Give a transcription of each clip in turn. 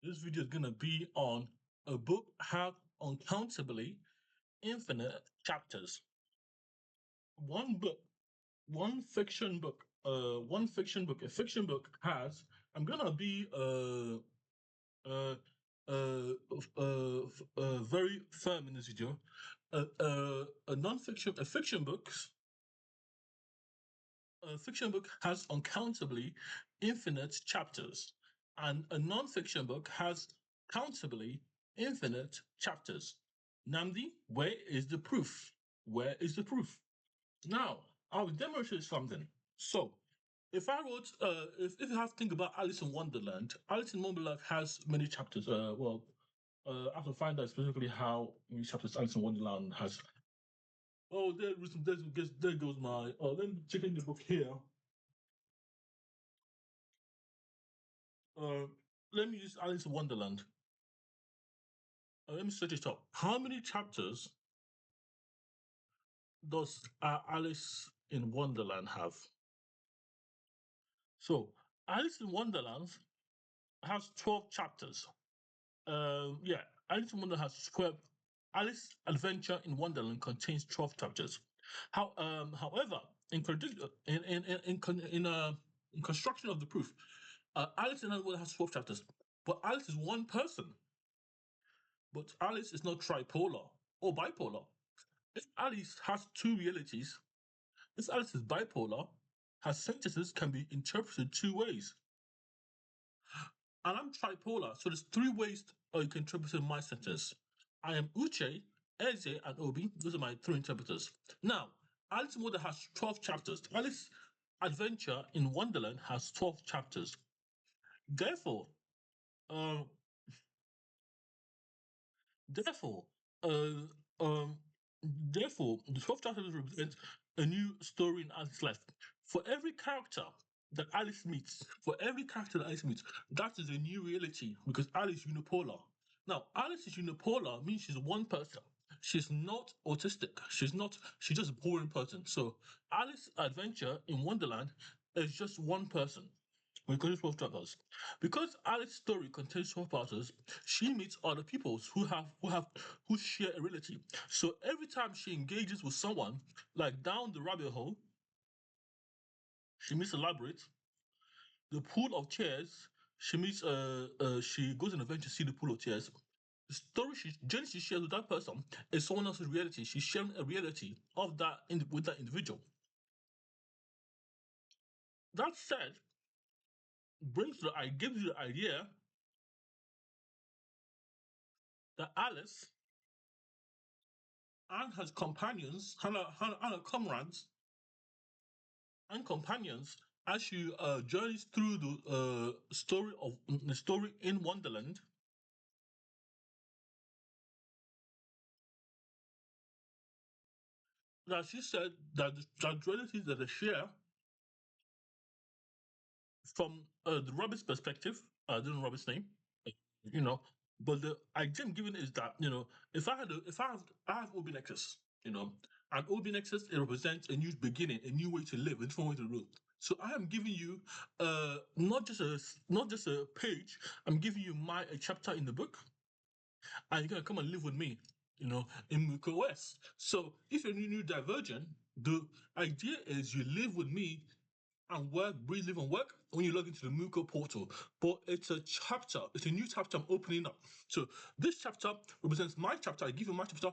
This video is going to be on a book have uncountably infinite chapters. One book, one fiction book, a fiction book has. I'm gonna be very firm in this video. A fiction book has uncountably infinite chapters, and a non-fiction book has countably infinite chapters. Namdi, where is the proof? Where is the proof? Now, I'll demonstrate something. So, if I wrote, if you have to think about Alice in Wonderland, Alice in Wonderland has many chapters. I have to find out specifically how many chapters Alice in Wonderland has. Oh, there goes my. Oh, let me check in the book here. Uh, let me use Alice in Wonderland. Let me search it up. How many chapters does Alice in Wonderland have? So, Alice in Wonderland has 12 chapters. Yeah, Alice in Wonderland has 12. Alice Adventure in Wonderland contains 12 chapters. However, in construction of the proof, Alice in Wonderland has 12 chapters, but Alice is one person. But Alice is not tripolar or bipolar. If Alice has two realities, if Alice is bipolar, her sentences can be interpreted two ways. And I'm tripolar, so there's three ways you can interpret my sentence. I am Uche, Eze, and Obi. Those are my three interpreters. Now, Alice in Wonderland has 12 chapters. Alice Adventure in Wonderland has 12 chapters. Therefore, um, therefore, uh, um, therefore, the 12 chapters represent a new story in Alice's life. For every character that Alice meets, that is a new reality because Alice is unipolar. Now, Alice is unipolar means she's one person. She's not autistic. She's just a boring person. So, Alice Adventure in Wonderland is just one person. We call it 12 chapters. Because Alice's story contains 12 chapters, she meets other people who share a reality. So every time she engages with someone, like down the rabbit hole, she meets a labyrinth, the pool of tears, she goes on an adventure to see the pool of tears. The story she shares with that person is someone else's reality. She's sharing a reality of with that individual. That said, gives you the idea that Alice and her companions, and her comrades and companions, as she journeys through the story in Wonderland, that she said that the dualities that they share from the Robert's perspective, I don't know Robert's name, you know, but the idea I'm giving is that if I have Obi Nexus, and Obi Nexus, it represents a new beginning, a new way to live, a different way to live. So I am giving you not just a page. I'm giving you a chapter in the book, and you're gonna come and live with me, in MucoOS. So if you're new Divergent, the idea is you live with me and work, breathe, live, and work when you log into the Muko portal. But it's a chapter, it's a new chapter I'm opening up. So this chapter represents my chapter. I give you my chapter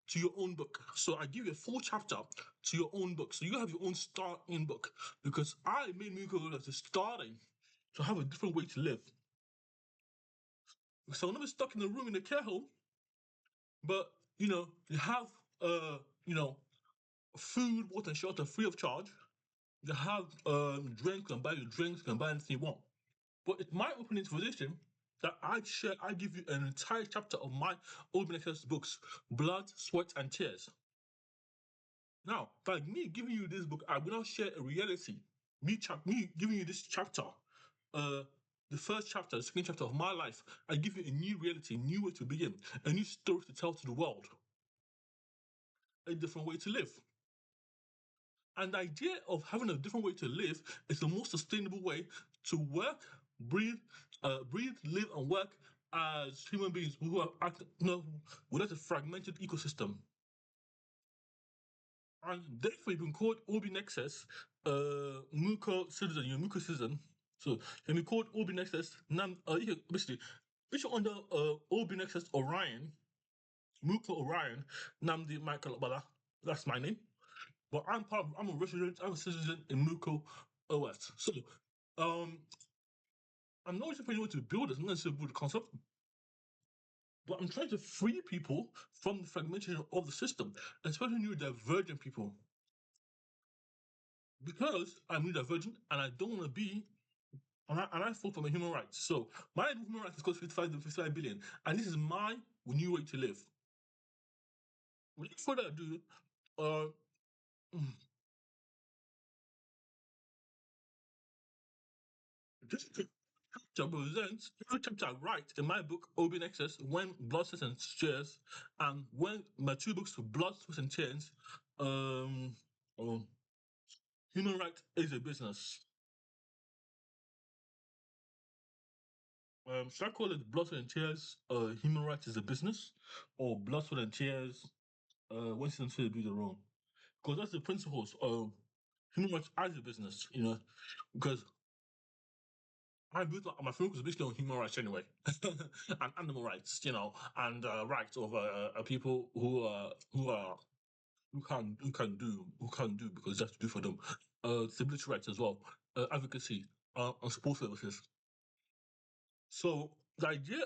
to your own book. So I give you a full chapter to your own book. So you have your own starting book because I made Muko as a starting to have a different way to live. So I'm not stuck in a room in a care home, but you have food, water, and shelter free of charge. You have drinks, and buy your drinks, can buy anything you want. But it's my opening position that I give you an entire chapter of my Open Access books, Blood, Sweat, and Tears. Now, by me giving you this book, I will not share a reality. Me giving you this chapter, the first chapter, the second chapter of my life, I give you a new reality, a new way to begin, a new story to tell to the world, a different way to live. And the idea of having a different way to live is the most sustainable way to work, breathe, live, and work as human beings who are act, no, without a fragmented ecosystem. And therefore, you've been called Obi Nexus, Muko citizen, you're Muko citizen. So, you can be called Obi Nexus, you can, basically, if you're under Obi Nexus Orion, Muko Orion, Namdi Michael Bala, that's my name. But I'm a resident, I'm a citizen in Muko OS. So, um, I'm not just anyone to build this, I'm not necessarily build the concept, but I'm trying to free people from the fragmentation of the system, especially neurodivergent people. Because I'm neurodivergent and I don't want to be, and I fought for my human rights. So my human rights is cost 55 billion, and this is my new way to live. Without further ado, uh, this chapter presents every chapter I write in my book, Open Access, When Blood, Sweat, and Tears, and when my two books, Blood, Sweat, and Tears, um, um, Human Rights is a Business. Should I call it Blood, Sweat, and Tears, Human Rights is a Business, or Blood, Sweat, and Tears, When Citizens Do the Wrong? Because that's the principles of human rights as a business, because I built my focus basically on human rights anyway, and animal rights, and rights of people who can do because that's to do for them. Disability rights as well, advocacy, and support services. So the idea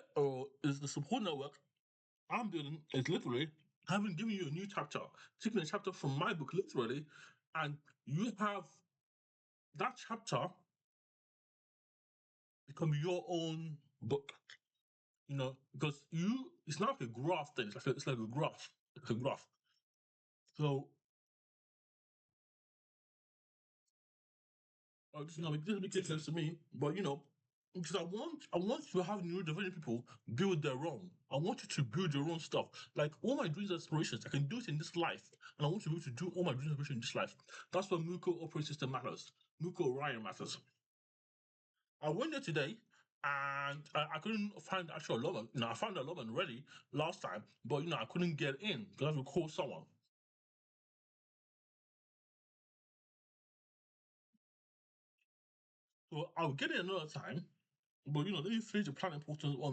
is the support network I'm building is literally having given you a new chapter, taking a chapter from my book literally, and you have that chapter become your own book, because it's not like a graph thing. It's like a graph. It's a graph. So, it doesn't make sense to me, but because I want to have neurodivergent people build their own. I want you to build your own stuff. Like all my dreams and aspirations, I can do it in this life, and I want to be able to do all my dreams and aspirations in this life. That's why Muko operating system matters. Muko Orion matters. I went there today and I couldn't find the actual login. I found the login ready last time, but I couldn't get in because I have to call someone. So I'll get it another time. But let me finish the planning portal while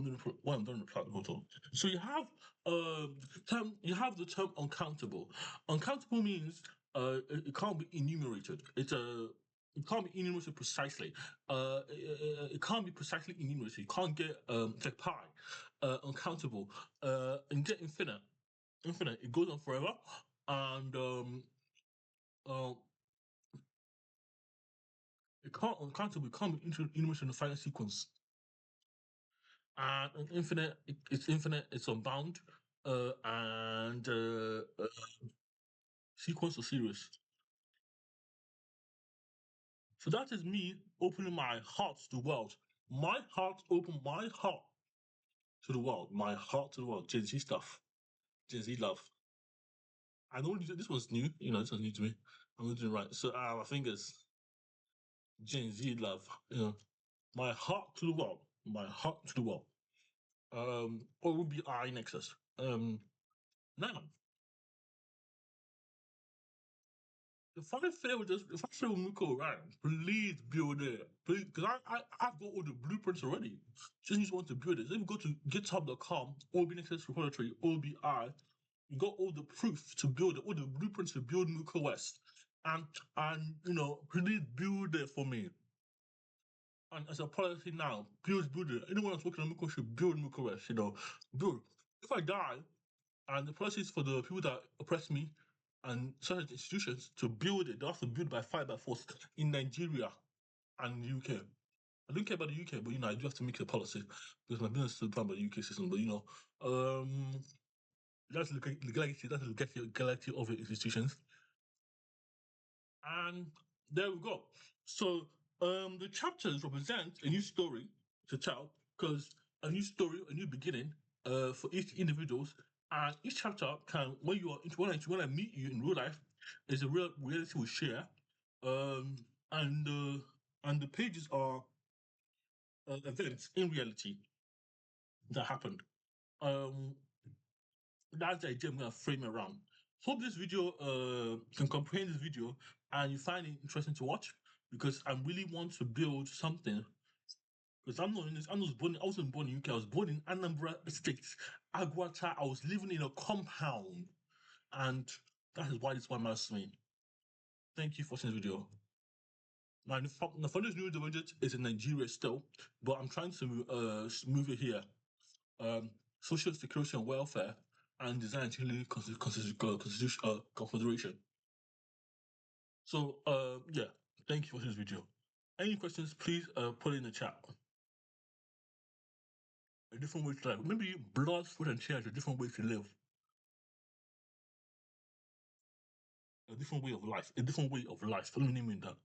I'm doing the planning portal. So you have the term uncountable. Uncountable means it can't be enumerated. It can't be enumerated precisely. It can't be precisely enumerated. You can't get like pi, uncountable, and get infinite. Infinite. It goes on forever, and uh, it can't uncountable. It can't be enumerated in the final sequence. And infinite, it's infinite. It's unbound, and sequence or series. So that is me opening my heart to the world. My heart open my heart to the world. My heart to the world. Gen Z stuff. Gen Z love. I know this was new. This was new to me. I'm going to do it right. So I think it's Gen Z love. My heart to the world. My heart to the world. OBI Nexus. Now, if I fail Muko right, please build it. Please, because I've got all the blueprints already. Just want to build it. So if you go to github.com, OBNXS repository, OBI, you got all the proof to build it, all the blueprints to build Muko West. And please build it for me. And as a policy now, please build it. Anyone that's working on Muko should build Muko West, build. If I die, and the policy is for the people that oppress me and certain institutions to build it. They have to build by fire by force in Nigeria and the UK. I don't care about the UK, but I do have to make a policy because my business is still done by the UK system. But that's the legality. That's the legality of the institutions. And there we go. So the chapters represent a new story to tell because a new story, a new beginning for each individuals. And each chapter can, when I meet you in real life, is a real reality we share. Um, and the pages are events in reality. that happened. That's the idea I'm gonna frame around. Hope this video can comprehend this video and you find it interesting to watch, because I really want to build something. Because I'm not in this. I wasn't born in UK. I was born in Anambra State, Aguata. I was living in a compound, and that is why this one matters to me. Thank you for watching this video. Now, the funniest news budget is in Nigeria still, but I'm trying to move it here. Social security and welfare and design actually consideration. So, yeah, thank you for this video. Any questions, please put it in the chat. A different way to live. Maybe blood, sweat, and tears, a different way to live. A different way of life. A different way of life. What do you mean that?